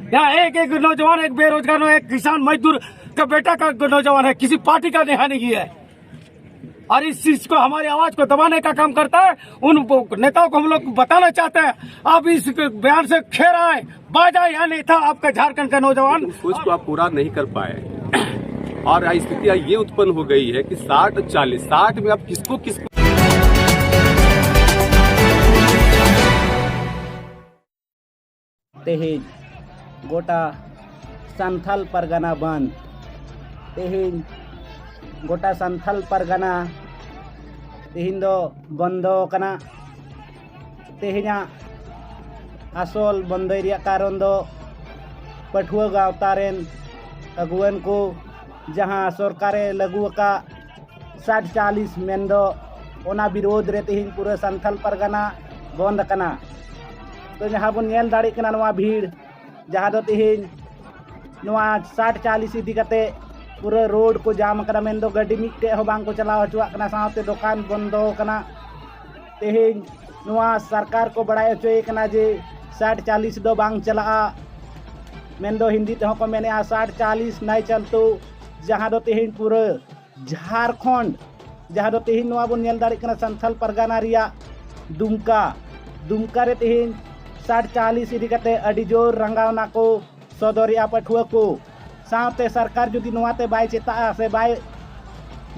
यहाँ एक नौजवान, एक बेरोजगार, एक किसान मजदूर का बेटा का नौजवान है, किसी पार्टी का नेहा नहीं है। और इस चीज को, हमारी आवाज को दबाने का काम करता है। उन नेताओं को हम लोग बताना चाहते हैं, आप इस बयान से खेर आए, बाजा यहाँ नहीं था आपका झारखंड का नौजवान। सोच को आप पूरा नहीं कर पाए और स्थितियां ये उत्पन्न हो गई है कि 60 में आप किसको तेहेज गोटा संथाल परगना बंद तेहेज गोटा संथाल परगना तेहिन दो बंदो कना तेहेना आसल बंदय रिया कारण दो पठुआ गावता रेन अगुवन को जहां सरकारे लागू का 60-40 मेंदो ओना विरोध रे तेहिन पूरा संथाल परगना बंद कना। तो जहाँ बन नेल दाड़ी कना नवा भीड़ जहाँ दो तेहिन नवा 60-40 इदी कते पूरा रोड को जाम कना मेन दो गाड़ी मिट्टे हो बांग को चलाव हचुआ कना साथे दुकान बंदो कना। तेहिन नवा सरकार को बड़ाय हचोय कना जे 60-40 दो बांग चला मेन दो हिंदी ते को मेने 60-40 नाय चलतो। जहाँ दो तेहिन पूरा झारखंड जहाँ दो तेहिन नवा बन नेल दाड़ी कना संथाल परगना रिया दुमका रे तेहिन 60-40 इदी कते अडी जोर रंगावना को सदरिया पठुआ को साथे सरकार जुदी नवाते बाय चेता से बाय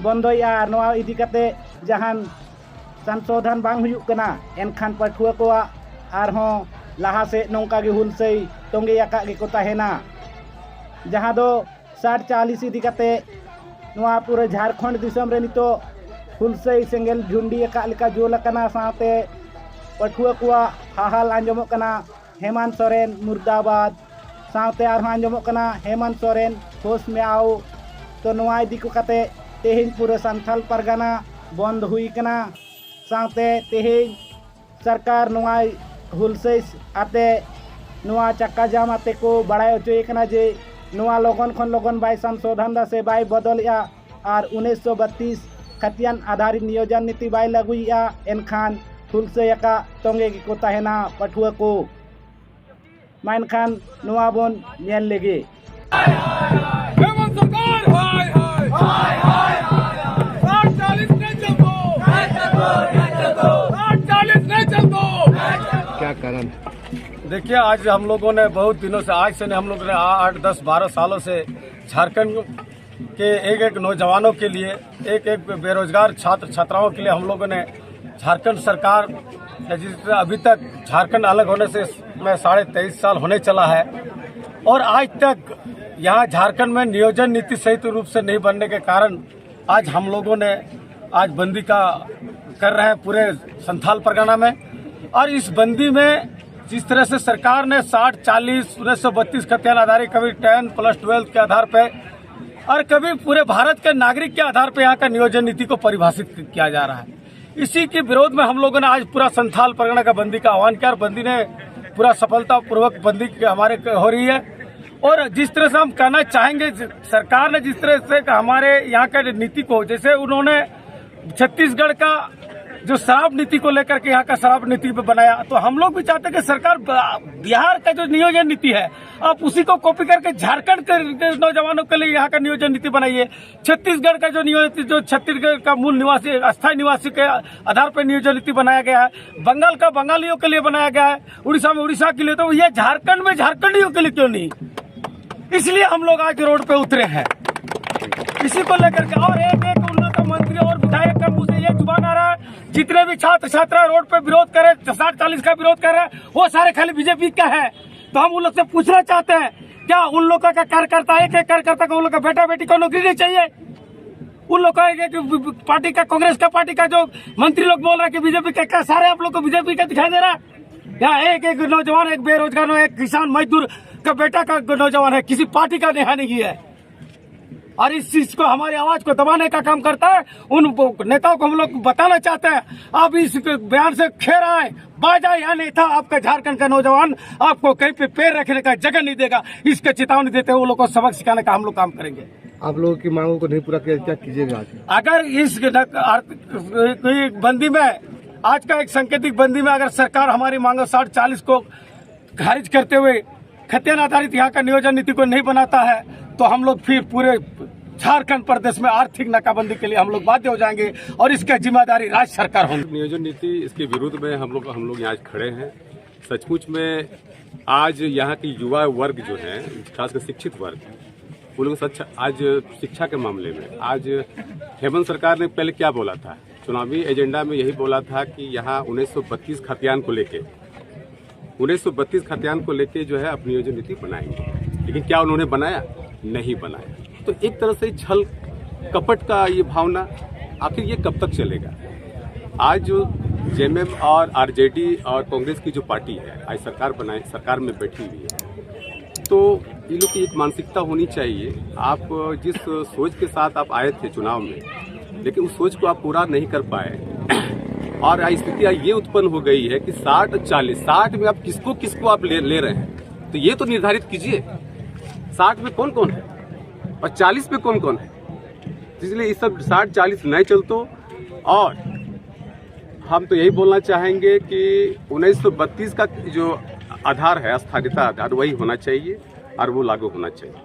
बंदोया नवा इदी कते जहान संशोधन बांग हुयुक कना एनखान पठुआ को आरहों लाहा से नौका गे हुलसई तोंगे याका गे को ताहेना। जहां दो 60-40 इदी कते नवा पूरा झारखंड दिसम रे नितो हुलसई सेंगेल झुंडी याका लेका जोल कना साथे पठुआ को हाहाल आंजमो कना हेमंत सोरेन मुर्दाबाद साथे आरहों आंजमो कना हेमंत सोरेन होश में आओ। तो नवा इदी को कते तेहिन पूरा संथाल परगना बंद हुई कना साथे तेहिन सरकार नवा हुलसई आते नवा चक्का जाम आते को बड़ाय होचोय कना जे नवा लोगन खन लोगन बाय संशोधन दा से बाय बदलिया और 1932 खतियान आधारित नियोजन नीति बाय लगुइया एनखान हुलसई का तोंगे को ताहेना पठुआ को मानखान नवा बन नेल लेगे। क्या कारण? देखिए, आज हम लोगों ने बहुत दिनों से, आज से नहीं, हम लोगों ने 8-10-12 सालों से झारखंड के एक नौजवानों के लिए, एक बेरोजगार छात्र छात्राओं के लिए हम लोगों ने झारखंड सरकार, जिससे अभी तक झारखंड अलग होने से में 23.5 साल होने चला है और आज तक यहाँ झारखंड में नियोजन नीति सही रूप से नहीं बनने के कारण आज हम लोगों ने आज बंदी का कर रहे हैं पूरे संथाल परगना में। और इस बंदी में जिस तरह से सरकार ने 60-40 1932 खतियान आधारित, कभी 10+12 के आधार पे और कभी पूरे भारत के नागरिक के आधार पे यहाँ का नियोजन नीति को परिभाषित किया जा रहा है। इसी के विरोध में हम लोगों ने आज पूरा संथाल परगना का बंदी का आह्वान किया और बंदी ने पूरा सफलतापूर्वक बंदी हमारे हो रही है। और जिस तरह से हम कहना चाहेंगे, सरकार ने जिस तरह से हमारे यहाँ का नीति को, जैसे उन्होंने छत्तीसगढ़ का जो शराब नीति को लेकर के यहाँ का शराब नीति पे बनाया, तो हम लोग भी चाहते हैं कि सरकार बिहार का जो नियोजन नीति है आप उसी को कॉपी करके झारखंड के नौजवानों के लिए यहाँ का नियोजन नीति बनाइए। छत्तीसगढ़ का जो नियोजन, जो छत्तीसगढ़ का मूल निवासी, अस्थायी निवासी के आधार पर नियोजन नीति बनाया गया है, बंगाल का बंगालियों के लिए बनाया गया है, उड़ीसा में उड़ीसा के लिए, तो ये झारखंड में झारखंडियों के लिए क्यों नहीं? इसलिए हम लोग आज रोड पे उतरे हैं इसी को लेकर के। और एक उन्नत मंत्री और विधायक का मुंह से ये जुबान आ रहा है, जितने भी छात्र छात्रा रोड पे विरोध करे, 60-40 का विरोध कर रहे हैं, वो सारे खाली बीजेपी का है। तो हम उन लोग से पूछना चाहते हैं, क्या उन लोगों का कार्यकर्ता, एक कार्यकर्ता को उन लोग का बेटा बेटी को नौकरी नहीं चाहिए? उन लोग का एक पार्टी का, कांग्रेस का पार्टी का जो मंत्री लोग बोल रहा है कि बीजेपी का, सारे आप लोग को बीजेपी का दिखाई दे रहा है? यहाँ एक नौजवान, एक बेरोजगार, एक किसान मजदूर का बेटा का नौजवान है, किसी पार्टी का नेहा नहीं है। और इस चीज को, हमारी आवाज को दबाने का काम करता है। उन नेताओं को हम लोग बताना चाहते हैं, आप इस बयान से खेर आए, बाजा यहाँ नहीं था आपका झारखंड का नौजवान, आपको कहीं पे पैर रखने का जगह नहीं देगा। इसके चेतावनी देते हुए वो लोग को सबक सिखाने का हम लोग काम करेंगे। आप लोगों की मांगों को नहीं पूरा किया, क्या कीजिएगा? अगर इस बंदी में, आज का एक सांकेतिक बंदी में अगर सरकार हमारी मांगों 60-40 को खारिज करते हुए खतियान आधारित यहाँ का नियोजन नीति को नहीं बनाता है तो हम लोग फिर पूरे झारखंड प्रदेश में आर्थिक नाकाबंदी के लिए हम लोग बाध्य हो जाएंगे और इसका जिम्मेदारी राज्य सरकार होगी। नियोजन नीति इसके विरुद्ध में हम लोग यहाँ आज खड़े हैं। सचमुच में आज यहाँ की युवा वर्ग जो है, खासकर शिक्षित वर्ग, वो लोग सच आज शिक्षा के मामले में आज हेमंत सरकार ने पहले क्या बोला था, चुनावी एजेंडा में यही बोला था कि यहाँ 1932 खतियान को लेके जो है अपनी नियोजन नीति बनाएंगे। लेकिन क्या उन्होंने बनाया? नहीं बनाया। तो एक तरह से छल कपट का ये भावना आखिर ये कब तक चलेगा? आज जो जेएमएम और आरजेडी और कांग्रेस की जो पार्टी है आज सरकार में बैठी हुई है, तो ये लोग की एक मानसिकता होनी चाहिए। आप जिस सोच के साथ आप आए थे चुनाव में, लेकिन उस सोच को आप पूरा नहीं कर पाए और स्थितियाँ ये उत्पन्न हो गई है कि 60-40 में आप किसको आप ले रहे हैं, तो ये तो निर्धारित कीजिए 60 में कौन कौन है और 40 पे कौन कौन है। इसलिए ये सब 60-40 नहीं चलतो। और हम तो यही बोलना चाहेंगे कि 1932 का जो आधार है, स्थायिता आधार, वही होना चाहिए और वो लागू होना चाहिए।